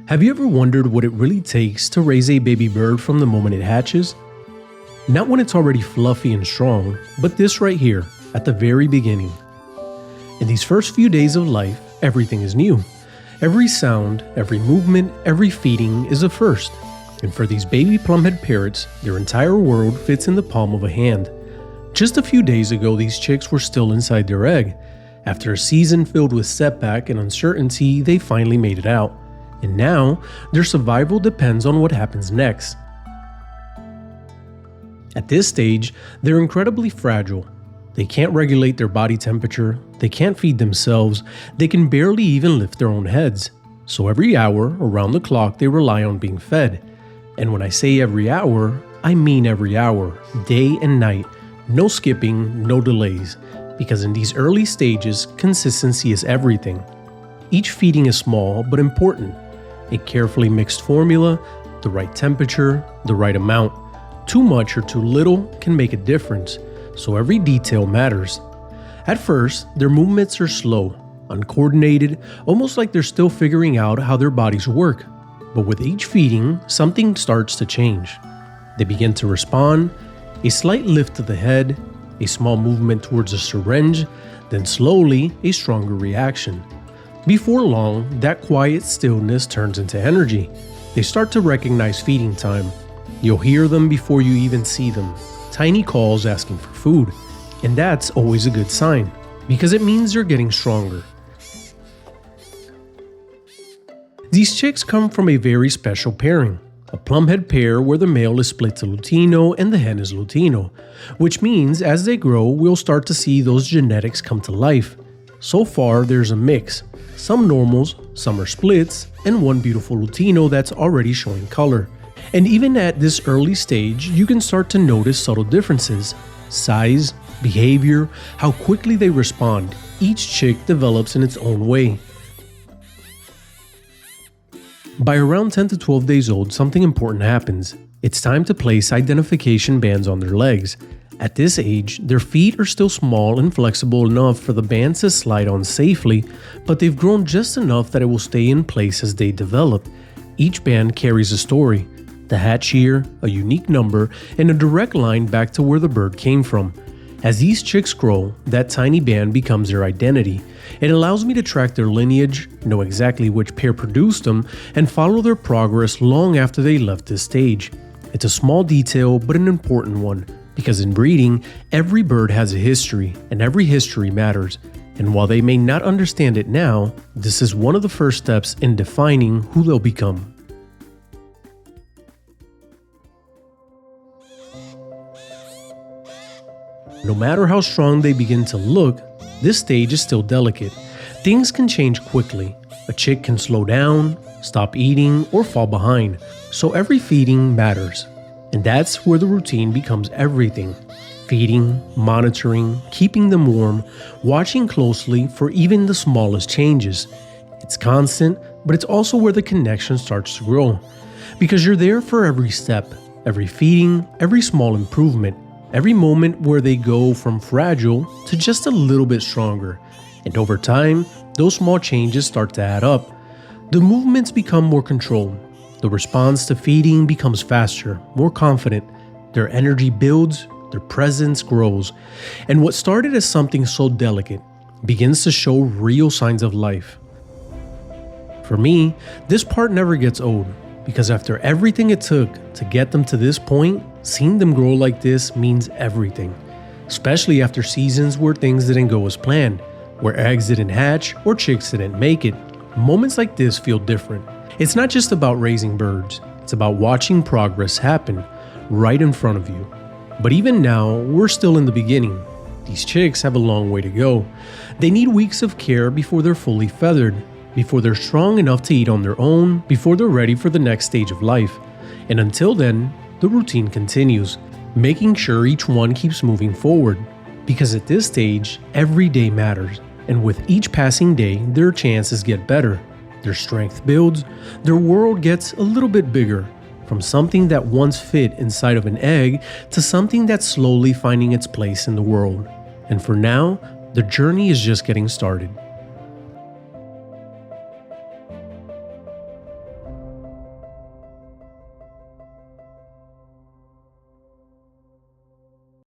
Have you ever wondered what it really takes to raise a baby bird from the moment it hatches? Not when it's already fluffy and strong, but this right here, at the very beginning. In these first few days of life, everything is new. Every sound, every movement, every feeding is a first. And for these baby plumhead parrots, their entire world fits in the palm of a hand. Just a few days ago, these chicks were still inside their egg. After a season filled with setback and uncertainty, they finally made it out. And now, their survival depends on what happens next. At this stage, they're incredibly fragile. They can't regulate their body temperature, they can't feed themselves, they can barely even lift their own heads. So every hour, around the clock, they rely on being fed. And when I say every hour, I mean every hour, day and night. No skipping, no delays. Because in these early stages, consistency is everything. Each feeding is small but important. A carefully mixed formula, the right temperature, the right amount. Too much or too little can make a difference, so every detail matters. At first, their movements are slow, uncoordinated, almost like they're still figuring out how their bodies work. But with each feeding, something starts to change. They begin to respond, a slight lift to the head, a small movement towards a syringe, then slowly a stronger reaction. Before long, that quiet stillness turns into energy. They start to recognize feeding time. You'll hear them before you even see them. Tiny calls asking for food. And that's always a good sign, because it means they're getting stronger. These chicks come from a very special pairing. A plumhead pair where the male is split to Lutino and the hen is Lutino, which means as they grow, we'll start to see those genetics come to life. So far, there's a mix. Some normals, some are splits, and one beautiful Lutino that's already showing color. And even at this early stage, you can start to notice subtle differences. Size, behavior, how quickly they respond. Each chick develops in its own way. By around 10 to 12 days old, something important happens. It's time to place identification bands on their legs. At this age, their feet are still small and flexible enough for the bands to slide on safely, but they've grown just enough that it will stay in place as they develop. Each band carries a story. The hatch year, a unique number, and a direct line back to where the bird came from. As these chicks grow, that tiny band becomes their identity. It allows me to track their lineage, know exactly which pair produced them, and follow their progress long after they left this stage. It's a small detail, but an important one, because in breeding, every bird has a history, and every history matters. And while they may not understand it now, this is one of the first steps in defining who they'll become. No matter how strong they begin to look, this stage is still delicate. Things can change quickly. A chick can slow down, stop eating, or fall behind. So every feeding matters. And that's where the routine becomes everything. Feeding, monitoring, keeping them warm, watching closely for even the smallest changes. It's constant, but it's also where the connection starts to grow. Because you're there for every step, every feeding, every small improvement. Every moment where they go from fragile to just a little bit stronger. And over time, those small changes start to add up. The movements become more controlled. The response to feeding becomes faster, more confident. Their energy builds, their presence grows. And what started as something so delicate begins to show real signs of life. For me, this part never gets old. Because after everything it took to get them to this point, seeing them grow like this means everything. Especially after seasons where things didn't go as planned, where eggs didn't hatch or chicks didn't make it. Moments like this feel different. It's not just about raising birds, it's about watching progress happen right in front of you. But even now, we're still in the beginning. These chicks have a long way to go. They need weeks of care before they're fully feathered, before they're strong enough to eat on their own, before they're ready for the next stage of life. And until then, the routine continues, making sure each one keeps moving forward. Because at this stage, every day matters, and with each passing day, their chances get better. Their strength builds, their world gets a little bit bigger, from something that once fit inside of an egg to something that's slowly finding its place in the world. And for now, the journey is just getting started.